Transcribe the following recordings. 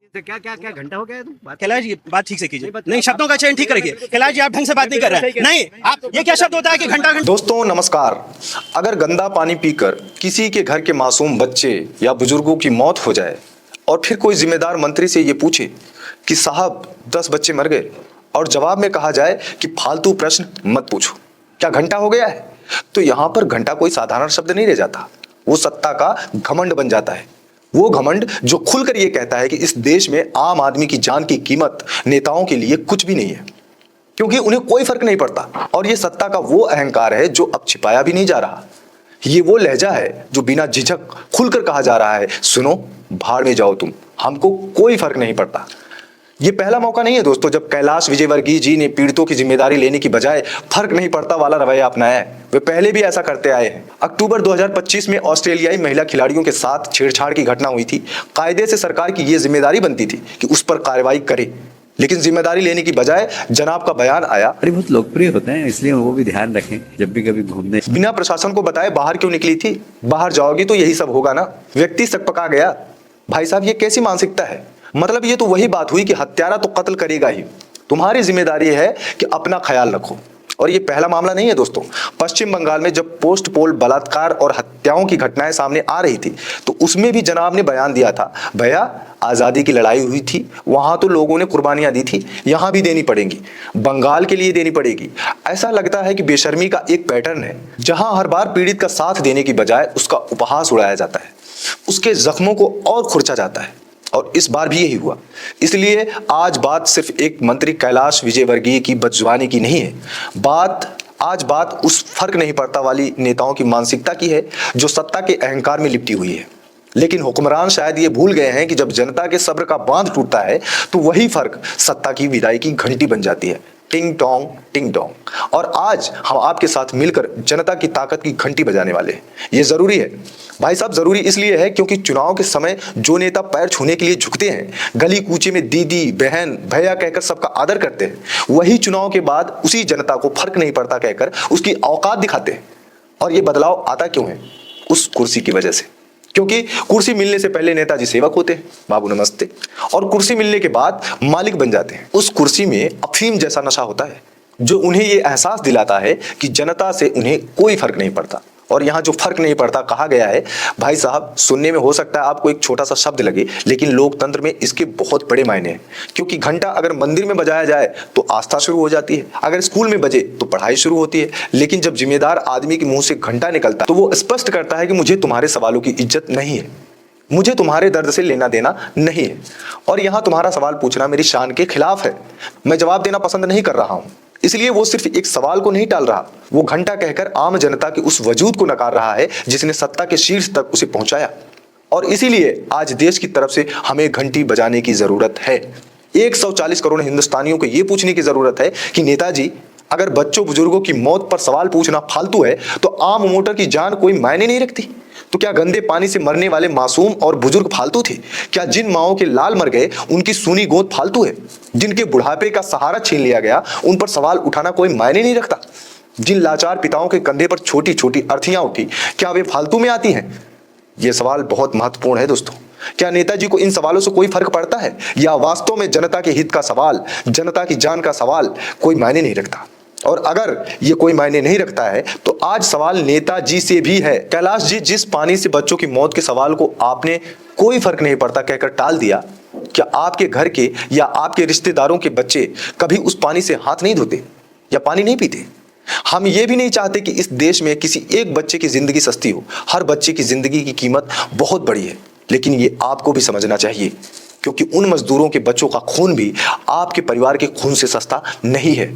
क्या क्या क्या घंटा हो गया तुम बात कैलाश जी बात ठीक से कीजिए। नहीं, शब्दों का चयन ठीक करिए। कैलाश जी आप ढंग से बात नहीं कर रहे हैं। नहीं, आप ये क्या शब्द होता है कि घंटा घंटा। दोस्तों नमस्कार। अगर गंदा पानी पीकर किसी के घर के मासूम बच्चे या बुजुर्गों की मौत हो जाए और फिर कोई जिम्मेदार मंत्री से ये पूछे कि साहब 10 बच्चे मर गए और जवाब में कहा जाए कि फालतू प्रश्न मत पूछो, क्या घंटा हो गया है, तो यहां पर घंटा कोई साधारण शब्द नहीं रह जाता, वो सत्ता का घमंड बन जाता है। वो घमंड जो खुलकर ये कहता है कि इस देश में आम आदमी की जान की कीमत नेताओं के लिए कुछ भी नहीं है, क्योंकि उन्हें कोई फर्क नहीं पड़ता। और ये सत्ता का वो अहंकार है जो अब छिपाया भी नहीं जा रहा। ये वो लहजा है जो बिना झिझक खुलकर कहा जा रहा है, सुनो भाड़ में जाओ तुम, हमको कोई फर्क नहीं पड़ता। ये पहला मौका नहीं है दोस्तों जब कैलाश विजयवर्गीय जी ने पीड़ितों की जिम्मेदारी लेने की बजाय फर्क नहीं पड़ता वाला रवैया अपनाया है। वे पहले भी ऐसा करते आए हैं। अक्टूबर 2025 में ऑस्ट्रेलियाई महिला खिलाड़ियों के साथ छेड़छाड़ की घटना हुई थी। कायदे से सरकार की यह जिम्मेदारी बनती थी कि उस पर कार्रवाई करे, लेकिन जिम्मेदारी लेने की बजाय जनाब का बयान आया, बहुत लोकप्रिय होते हैं, इसलिए वो भी ध्यान रखें जब भी कभी घूमने। बिना प्रशासन को बताए बाहर क्यों निकली थी, बाहर जाओगी तो यही सब होगा ना। व्यक्ति सकपका गया। भाई साहब ये कैसी मानसिकता है? मतलब ये तो वही बात हुई कि हत्यारा तो कत्ल करेगा ही, तुम्हारी जिम्मेदारी है कि अपना ख्याल रखो। और ये पहला मामला नहीं है दोस्तों। पश्चिम बंगाल में जब पोस्ट पोल बलात्कार और हत्याओं की घटनाएं सामने आ रही थी तो उसमें भी जनाब ने बयान दिया था, भैया आजादी की लड़ाई हुई थी, वहां तो लोगों ने कुर्बानियां दी थी, यहां भी देनी पड़ेंगी, बंगाल के लिए देनी पड़ेगी। ऐसा लगता है कि बेशर्मी का एक पैटर्न है जहां हर बार पीड़ित का साथ देने की बजाय उसका उपहास उड़ाया जाता है, उसके जख्मों को और खुरचा जाता है। और इस बार भी यही हुआ। इसलिए आज बात सिर्फ एक मंत्री कैलाश विजयवर्गीय की बदजुबानी की नहीं है, आज बात उस फर्क नहीं पड़ता वाली नेताओं की मानसिकता की है जो सत्ता के अहंकार में लिपटी हुई है। लेकिन हुक्मरान शायद ये भूल गए हैं कि जब जनता के सब्र का बांध टूटता है तो वही फर्क सत्ता की विदाई की घंटी बन जाती है, टिंग टोंग टिंग टोंग। और आज हम आपके साथ मिलकर जनता की ताकत की घंटी बजाने वाले हैं। ये जरूरी है भाई साहब, जरूरी इसलिए है क्योंकि चुनाव के समय जो नेता पैर छूने के लिए झुकते हैं, गली कूचे में दीदी बहन भैया कहकर सबका आदर करते हैं, वही चुनाव के बाद उसी जनता को फर्क नहीं पड़ता कहकर उसकी औकात दिखाते हैं। और ये बदलाव आता क्यों है? उस कुर्सी की वजह से। क्योंकि कुर्सी मिलने से पहले नेताजी सेवक होते हैं, बाबू नमस्ते, और कुर्सी मिलने के बाद मालिक बन जाते हैं। उस कुर्सी में अफीम जैसा नशा होता है जो उन्हें ये एहसास दिलाता है कि जनता से उन्हें कोई फर्क नहीं पड़ता। और यहाँ जो फर्क नहीं पड़ता कहा गया है, भाई साहब सुनने में हो सकता है आपको एक छोटा सा शब्द लगे, लेकिन लोकतंत्र में इसके बहुत बड़े मायने हैं। क्योंकि घंटा अगर मंदिर में बजाया जाए तो आस्था शुरू हो जाती है, अगर स्कूल में बजे तो पढ़ाई शुरू होती है। लेकिन जब जिम्मेदार आदमी के मुंह से घंटा निकलता है तो वो स्पष्ट करता है कि मुझे तुम्हारे सवालों की इज्जत नहीं है, मुझे तुम्हारे दर्द से लेना देना नहीं है, और यहाँ तुम्हारा सवाल पूछना मेरी शान के खिलाफ है। मैं जवाब देना पसंद नहीं कर रहा हूं, इसलिए वो सिर्फ एक सवाल को नहीं टाल रहा, वो घंटा कहकर आम जनता के उस वजूद को नकार रहा है जिसने सत्ता के शीर्ष तक उसे पहुंचाया। और इसीलिए आज देश की तरफ से हमें घंटी बजाने की जरूरत है। 140 करोड़ हिंदुस्तानियों को यह पूछने की जरूरत है कि नेताजी अगर बच्चों बुजुर्गों की मौत पर सवाल पूछना फालतू है तो आम वोटर की जान कोई मायने नहीं रखती? तो क्या गंदे पानी से मरने वाले मासूम और बुजुर्ग फालतू थे? क्या जिन माओं के लाल मर गए उनकी सूनी गोद फालतू है? जिनके बुढ़ापे का सहारा छीन लिया गया उन पर सवाल उठाना कोई मायने नहीं रखता? जिन लाचार पिताओं के कंधे पर छोटी छोटी अर्थियां उठी, क्या वे फालतू में आती हैं? ये सवाल बहुत महत्वपूर्ण है दोस्तों। क्या नेताजी को इन सवालों से कोई फर्क पड़ता है, या वास्तव में जनता के हित का सवाल, जनता की जान का सवाल कोई मायने नहीं रखता? और अगर ये कोई मायने नहीं रखता है तो आज सवाल नेताजी से भी है। कैलाश जी, जिस पानी से बच्चों की मौत के सवाल को आपने कोई फर्क नहीं पड़ता कहकर टाल दिया, क्या आपके घर के या आपके रिश्तेदारों के बच्चे कभी उस पानी से हाथ नहीं धोते या पानी नहीं पीते? हम ये भी नहीं चाहते कि इस देश में किसी एक बच्चे की जिंदगी सस्ती हो। हर बच्चे की जिंदगी की कीमत बहुत बड़ी है, लेकिन ये आपको भी समझना चाहिए, क्योंकि उन मजदूरों के बच्चों का खून भी आपके परिवार के खून से सस्ता नहीं है।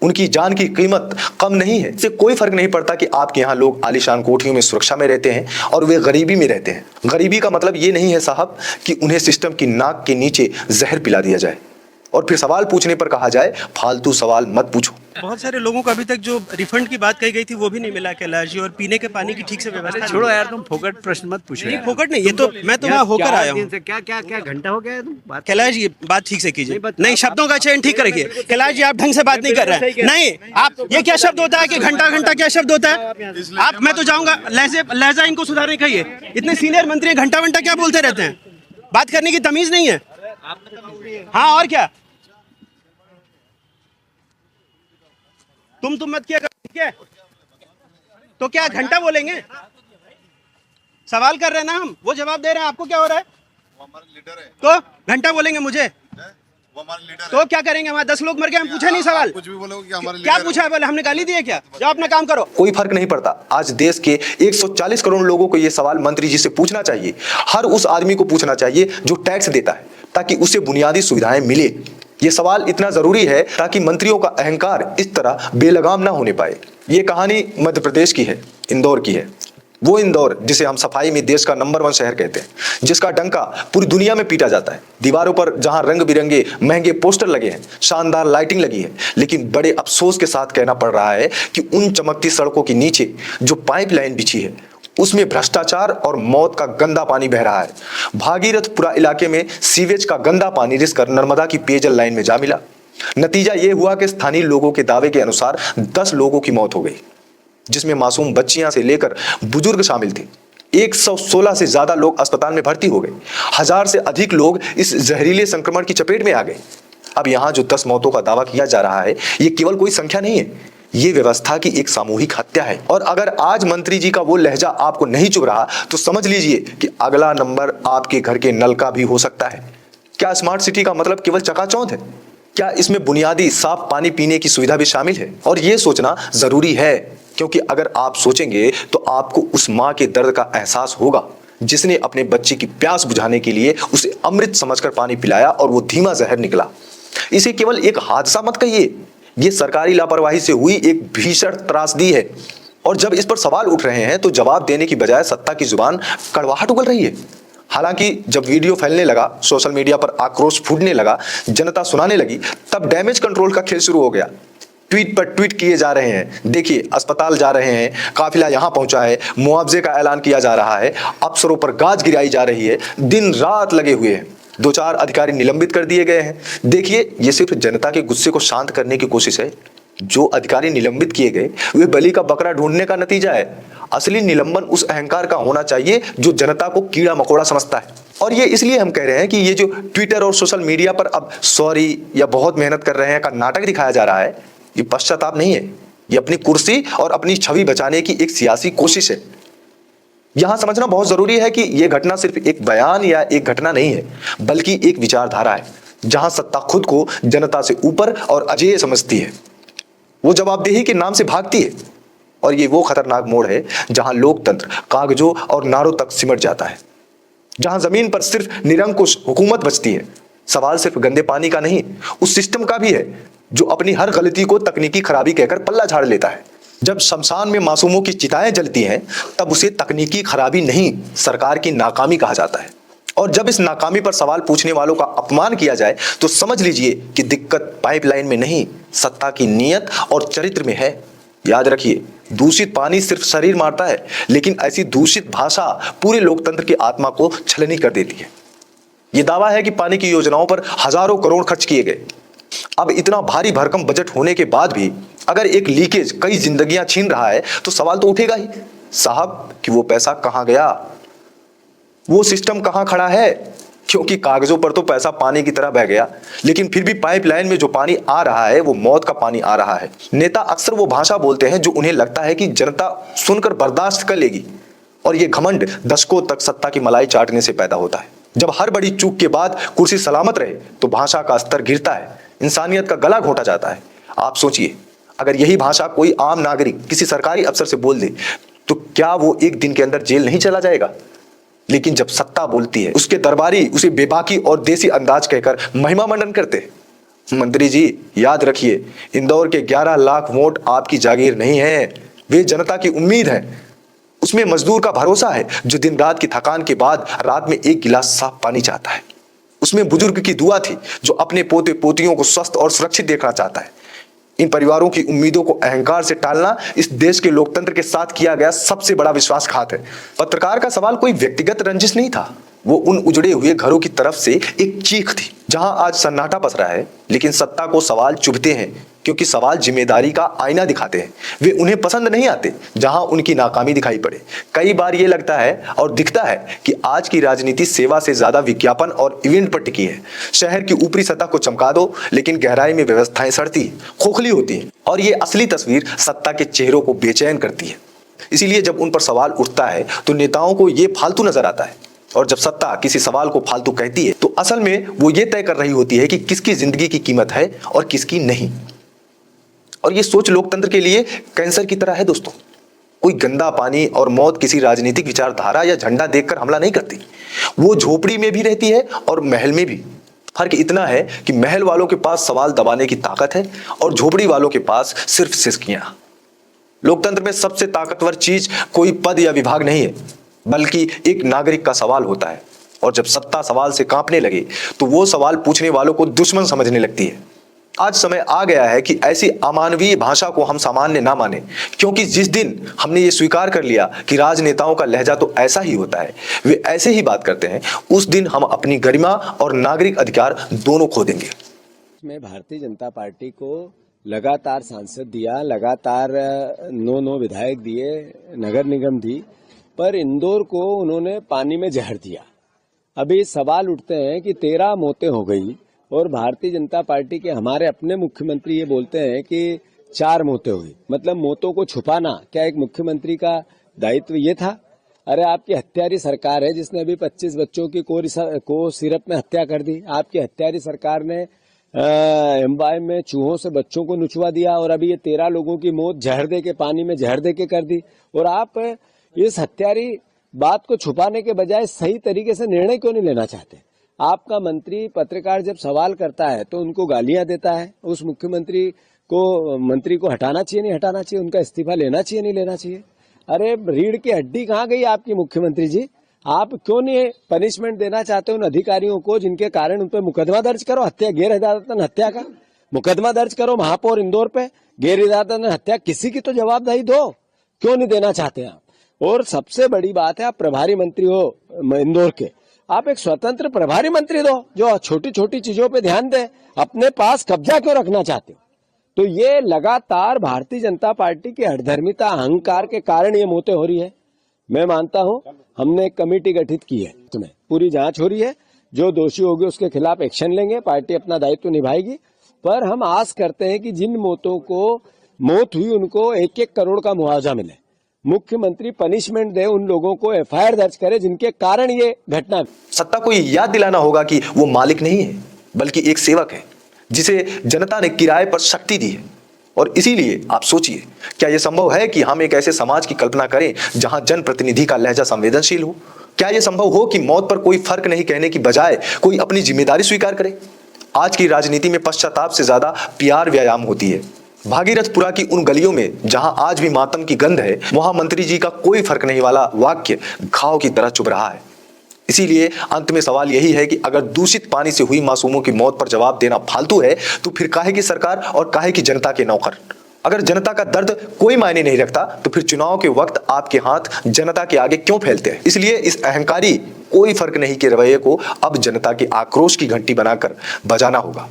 उनकी जान की कीमत कम नहीं है। इससे कोई फर्क नहीं पड़ता कि आपके यहाँ लोग आलीशान कोठरियों में सुरक्षा में रहते हैं और वे गरीबी में रहते हैं। गरीबी का मतलब ये नहीं है साहब कि उन्हें सिस्टम की नाक के नीचे जहर पिला दिया जाए और फिर सवाल पूछने पर कहा जाए फालतू सवाल मत पूछो। बहुत सारे लोगों को अभी तक जो रिफंड की बात कही गई थी वो भी नहीं मिला कैलाश जी, और पीने के पानी की ठीक से व्यवस्था छोड़ो यार, तुम फोकट प्रश्न मत पूछो नहीं, यार। फोकट नहीं, ये तो मैं तो वहाँ होकर आया हूँ। क्या क्या क्या घंटा हो गया तुम बात? कैलाश जी बात ठीक से कीजिए। नहीं, शब्दों का चयन ठीक करिए। कैलाश जी आप ढंग से बात नहीं कर रहे हैं। नहीं, आप ये क्या शब्द होता है कि घंटा घंटा क्या शब्द होता है? आप, मैं तो जाऊंगा, लहजा इनको सुधारने कहिए। इतने सीनियर मंत्री घंटा घंटा क्या बोलते रहते हैं? बात करने की तमीज नहीं है। हाँ और क्या, तुम मत किया करो, ठीक है? तो क्या घंटा बोलेंगे? सवाल कर रहे हैं ना हम, वो जवाब दे रहे हैं, आपको क्या हो रहा है? वो हमारे लीडर है, तो घंटा बोलेंगे मुझे वो हमारे लीडर तो क्या करेंगे? वहां 10 लोग मर गए, हम पूछे नहीं सवाल? कुछ भी बोलोगे कि हमारे क्या लीडर पूछा है? बोले हमने गाली दी है क्या? जाओ अपना काम करो। कोई फर्क नहीं पड़ता। आज देश के 140 करोड़ लोगों को यह सवाल मंत्री जी से पूछना चाहिए। हर उस आदमी को पूछना चाहिए जो टैक्स देता है, ताकि उसे बुनियादी सुविधाएं मिले। यह सवाल इतना जरूरी है ताकि मंत्रियों का अहंकार इस तरह बेलगाम ना होने पाए। यह कहानी मध्य प्रदेश की है, इंदौर की है। वो इंदौर जिसे हम सफाई में देश का नंबर 1 शहर कहते हैं, जिसका डंका पूरी दुनिया में पीटा जाता है। दीवारों पर जहां रंग बिरंगे महंगे पोस्टर लगे हैं, शानदार लाइटिंग लगी है, लेकिन बड़े अफसोस के साथ कहना पड़ रहा है कि उन चमकती सड़कों के नीचे जो पाइपलाइन बिछी है, उसमें भ्रष्टाचार और मौत का गंदा पानी बह रहा है। भागीरथपुरा इलाके में सीवेज का गंदा पानी रिसकर नर्मदा की पेयजल लाइन में जा मिला। नतीजा यह हुआ कि स्थानीय लोगों के दावे के अनुसार 10 लोगों की मौत हो गई, जिसमें मासूम बच्चियां से लेकर बुजुर्ग शामिल थे। 116 से ज्यादा लोग अस्पताल में भर्ती हो गए। 1000 से अधिक लोग इस जहरीले संक्रमण की चपेट में आ गए। अब यहां जो 10 मौतों का दावा किया जा रहा है, ये केवल कोई संख्या नहीं है, ये व्यवस्था की एक सामूहिक हत्या है। और अगर आज मंत्री जी का वो लहजा आपको नहीं चुभ रहा, तो समझ लीजिए कि अगला नंबर आपके घर के नल का भी हो सकता है। क्या स्मार्ट सिटी का मतलब केवल चकाचौंध है? क्या इसमें बुनियादी साफ पानी पीने की सुविधा भी शामिल है? और ये सोचना जरूरी है, क्योंकि अगर आप सोचेंगे तो आपको उस मां के दर्द का एहसास होगा जिसने अपने बच्चे की प्यास बुझाने के लिए उसे अमृत समझकर पानी पिलाया और वो धीमा जहर निकला। इसे केवल एक हादसा मत कहिए, ये सरकारी लापरवाही से हुई एक भीषण त्रासदी है। और जब इस पर सवाल उठ रहे हैं तो जवाब देने की बजाय सत्ता की जुबान कड़वाहट उगल रही है। हालांकि जब वीडियो फैलने लगा, सोशल मीडिया पर आक्रोश फूटने लगा, जनता सुनाने लगी, तब डैमेज कंट्रोल का खेल शुरू हो गया। ट्वीट पर ट्वीट किए जा रहे हैं, देखिए अस्पताल जा रहे हैं, काफिला यहां पहुंचा है, मुआवजे का ऐलान किया जा रहा है, अफसरों पर गाज गिराई जा रही है, दिन रात लगे हुए हैं। 2-4 अधिकारी निलंबित कर दिए गए हैं। देखिए, ये सिर्फ जनता के गुस्से को शांत करने की कोशिश है। जो अधिकारी निलंबित किए गए वे बलि का बकरा ढूंढने का नतीजा है। असली निलंबन उस अहंकार का होना चाहिए जो जनता को कीड़ा मकोड़ा समझता है। और ये इसलिए हम कह रहे हैं कि ये जो ट्विटर और सोशल मीडिया पर अब सॉरी या बहुत मेहनत कर रहे हैं का नाटक दिखाया जा रहा है, ये पश्चाताप नहीं है, ये अपनी कुर्सी और अपनी छवि बचाने की एक सियासी कोशिश है। यहां समझना बहुत जरूरी है कि यह घटना सिर्फ एक बयान या एक घटना नहीं है, बल्कि एक विचारधारा है जहां सत्ता खुद को जनता से ऊपर और अजेय समझती है। वो जवाबदेही के नाम से भागती है। और ये वो खतरनाक मोड़ है जहां लोकतंत्र कागजों और नारों तक सिमट जाता है, जहां जमीन पर सिर्फ निरंकुश हुकूमत बचती है। सवाल सिर्फ गंदे पानी का नहीं, उस सिस्टम का भी है जो अपनी हर गलती को तकनीकी खराबी कहकर पल्ला झाड़ लेता है। जब शमशान में मासूमों की चिताएं जलती हैं, तब उसे तकनीकी खराबी नहीं, सरकार की नाकामी कहा जाता है। और जब इस नाकामी पर सवाल पूछने वालों का अपमान किया जाए, तो समझ लीजिए कि दिक्कत पाइपलाइन में नहीं, सत्ता की नीयत और चरित्र में है। याद रखिए, दूषित पानी सिर्फ शरीर मारता है, लेकिन ऐसी दूषित भाषा पूरे लोकतंत्र की आत्मा को छलनी कर देती है। यह दावा है कि पानी की योजनाओं पर हजारों करोड़ खर्च किए गए। अब इतना भारी भरकम बजट होने के बाद भी अगर एक लीकेज कई जिंदगियां छीन रहा है, तो सवाल तो उठेगा ही, साहब, कि वो पैसा कहां गया, वो सिस्टम कहां खड़ा है। क्योंकि कागजों पर तो पैसा पानी की तरह बह गया, लेकिन फिर भी पाइपलाइन में जो पानी आ रहा है वो मौत का पानी आ रहा है। नेता अक्सर वो भाषा बोलते हैं जो उन्हें लगता है कि जनता सुनकर बर्दाश्त कर लेगी, और ये घमंड दशकों तक सत्ता की मलाई चाटने से पैदा होता है। जब हर बड़ी चूक के बाद कुर्सी सलामत रहे, तो भाषा का स्तर गिरता है, इंसानियत का गला घोंटा जाता है। आप सोचिए, अगर यही भाषा कोई आम नागरिक किसी सरकारी अफसर से बोल दे, तो क्या वो एक दिन के अंदर जेल नहीं चला जाएगा? लेकिन जब सत्ता बोलती है, उसके दरबारी उसे बेबाकी और देसी अंदाज कहकर महिमा मंडन करते। मंत्री जी, याद रखिए, इंदौर के 11 लाख वोट आपकी जागीर नहीं है, वे जनता की उम्मीद है। उसमें मजदूर का भरोसा है जो दिन रात की थकान के बाद रात में एक गिलास साफ पानी चाहता है। उसमें बुजुर्ग की दुआ थी जो अपने पोते पोतियों को स्वस्थ और सुरक्षित देखना चाहता है। इन परिवारों की उम्मीदों को अहंकार से टालना इस देश के लोकतंत्र के साथ किया गया सबसे बड़ा विश्वासघात है। पत्रकार का सवाल कोई व्यक्तिगत रंजिश नहीं था, वो उन उजड़े हुए घरों की तरफ से एक चीख थी। जहां आज सन्नाटा पसरा है, लेकिन सत्ता को सवाल चुभते हैं क्योंकि सवाल जिम्मेदारी का आईना दिखाते हैं। वे उन्हें पसंद नहीं आते जहां उनकी नाकामी दिखाई पड़े। कई बार ये लगता है और दिखता है कि आज की राजनीति सेवा से ज्यादा विज्ञापन और इवेंट पर टिकी है। शहर की ऊपरी सतह को चमका दो, लेकिन गहराई में व्यवस्थाएं सड़ती, खोखली होती हैं और ये असली तस्वीर सत्ता के चेहरों को बेचैन करती है। इसीलिए जब उन पर सवाल उठता है तो नेताओं को ये फालतू नजर आता है, और जब सत्ता किसी सवाल को फालतू कहती है तो असल में वो ये तय कर रही होती है कि किसकी जिंदगी की कीमत है और किसकी नहीं। और ये सोच लोकतंत्र के लिए कैंसर की तरह है दोस्तों। कोई गंदा पानी और मौत किसी राजनीतिक विचारधारा या झंडा देखकर हमला नहीं करती। वो झोपड़ी में भी रहती है और महल में भी। फर्क इतना है कि महल वालों के पास सवाल दबाने की ताकत है और झोपड़ी वालों के पास सिर्फ सिसकियां। लोकतंत्र में सबसे ताकतवर चीज कोई पद या विभाग नहीं है, बल्कि एक नागरिक का सवाल होता है। और जब सत्ता सवाल से कांपने लगे तो वो सवाल पूछने वालों को दुश्मन समझने लगती है। आज समय आ गया है कि ऐसी अमानवीय भाषा को हम सामान्य ना माने, क्योंकि जिस दिन हमने ये स्वीकार कर लिया कि राजनेताओं का लहजा तो ऐसा ही होता है, वे ऐसे ही बात करते हैं, उस दिन हम अपनी गरिमा और नागरिक अधिकार दोनों खो देंगे। में भारतीय जनता पार्टी को लगातार सांसद दिया, लगातार 9 विधायक दिए, नगर निगम दी, पर इंदौर को उन्होंने पानी में जहर दिया। अभी सवाल उठते हैं कि 13 मौतें हो गई और भारतीय जनता पार्टी के हमारे अपने मुख्यमंत्री ये बोलते हैं कि 4 मौतें हुई। मतलब मौतों को छुपाना क्या एक मुख्यमंत्री का दायित्व ये था? अरे आपकी हत्यारी सरकार है जिसने अभी 25 बच्चों की को सिरप में हत्या कर दी। आपकी हत्यारी सरकार ने एम्बाई में चूहों से बच्चों को नुचवा दिया और अभी ये 13 लोगों की मौत जहर दे के, पानी में जहर दे के कर दी। और आप इस हत्यारी बात को छुपाने के बजाय सही तरीके से निर्णय क्यों नहीं लेना चाहते? आपका मंत्री पत्रकार जब सवाल करता है तो उनको गालियां देता है। उस मंत्री को हटाना चाहिए, नहीं हटाना चाहिए? उनका इस्तीफा लेना चाहिए, नहीं लेना चाहिए? अरे रीढ़ की हड्डी कहाँ गई आपकी मुख्यमंत्री जी? आप क्यों नहीं पनिशमेंट देना चाहते उन अधिकारियों को जिनके कारण उन पर मुकदमा दर्ज करो, हत्या, गैर इरादतन हत्या का मुकदमा दर्ज करो महापौर इंदौर पे, गैर इरादतन हत्या, किसी की तो जवाबदेही दो। क्यों नहीं देना चाहते आप? और सबसे बड़ी बात है, आप प्रभारी मंत्री हो इंदौर के, आप एक स्वतंत्र प्रभारी मंत्री दो जो छोटी छोटी चीजों पे ध्यान दे। अपने पास कब्जा क्यों रखना चाहते हो? तो ये लगातार भारतीय जनता पार्टी की हठधर्मिता, अहंकार के कारण ये मौतें हो रही है। मैं मानता हूं हमने एक कमेटी गठित की है, तुम्हें पूरी जांच हो रही है, जो दोषी होंगे उसके खिलाफ एक्शन लेंगे, पार्टी अपना दायित्व निभाएगी। पर हम आस करते हैं कि जिन मौतों को मौत हुई उनको 1-1 करोड़ का मुआवजा मिले। मुख्यमंत्री पनिशमेंट दे, उन लोगों को एफआईआर दर्ज करे जिनके कारण ये घटना। सत्ता को याद दिलाना होगा कि वो मालिक नहीं है, बल्कि एक सेवक है जिसे जनता ने किराए पर शक्ति दी है। और इसीलिए आप सोचिए, क्या यह संभव है कि हम एक ऐसे समाज की कल्पना करें जहां जनप्रतिनिधि का लहजा संवेदनशील हो? क्या यह संभव हो कि मौत पर कोई फर्क नहीं कहने की बजाय कोई अपनी जिम्मेदारी स्वीकार करे? आज की राजनीति में पश्चाताप से ज्यादा प्यार व्यायाम होती है। भागीरथपुरा की उन गलियों में जहां आज भी मातम की गंध है, वहां मंत्री जी का कोई फर्क नहीं वाला वाक्य घाव की तरह चुभ रहा है। इसीलिए अंत में सवाल यही है कि अगर दूषित पानी से हुई मासूमों की मौत पर जवाब देना फालतू है, तो फिर काहे की सरकार और काहे की जनता के नौकर? अगर जनता का दर्द कोई मायने नहीं रखता, तो फिर चुनाव के वक्त आपके हाथ जनता के आगे क्यों फैलते हैं? इसलिए इस अहंकारी कोई फर्क नहीं के रवैये को अब जनता की आक्रोश की घंटी बनाकर बजाना होगा।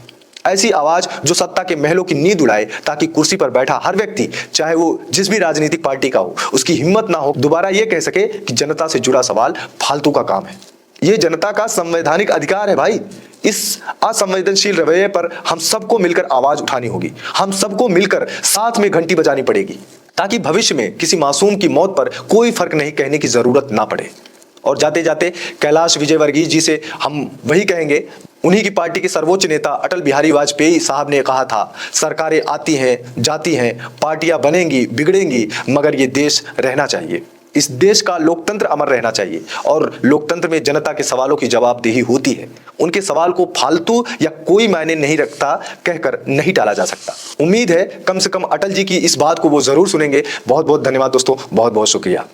ऐसी आवाज जो सत्ता के महलों की नींद उड़ाए, ताकि कुर्सी पर बैठा हर व्यक्ति, चाहे वो जिस भी राजनीतिक पार्टी का हो, उसकी हिम्मत ना हो दोबारा ये कह सके कि जनता से जुड़ा सवाल फालतू का काम है। ये जनता का संवैधानिक अधिकार है भाई। इस असंवेदनशील रवैये पर हम सबको मिलकर आवाज उठानी होगी। हम सबको मिलकर साथ में घंटी बजानी पड़ेगी, ताकि भविष्य में किसी मासूम की मौत पर कोई फर्क नहीं कहने की जरूरत ना पड़े। और जाते जाते कैलाश विजयवर्गीय जी से हम वही कहेंगे, उन्हीं की पार्टी के सर्वोच्च नेता अटल बिहारी वाजपेयी साहब ने कहा था, सरकारें आती हैं जाती हैं, पार्टियां बनेंगी बिगड़ेंगी, मगर ये देश रहना चाहिए। इस देश का लोकतंत्र अमर रहना चाहिए और लोकतंत्र में जनता के सवालों की जवाबदेही होती है। उनके सवाल को फालतू या कोई मायने नहीं रखता कहकर नहीं टाला जा सकता। उम्मीद है कम से कम अटल जी की इस बात को वो जरूर सुनेंगे। बहुत बहुत धन्यवाद दोस्तों, बहुत बहुत शुक्रिया।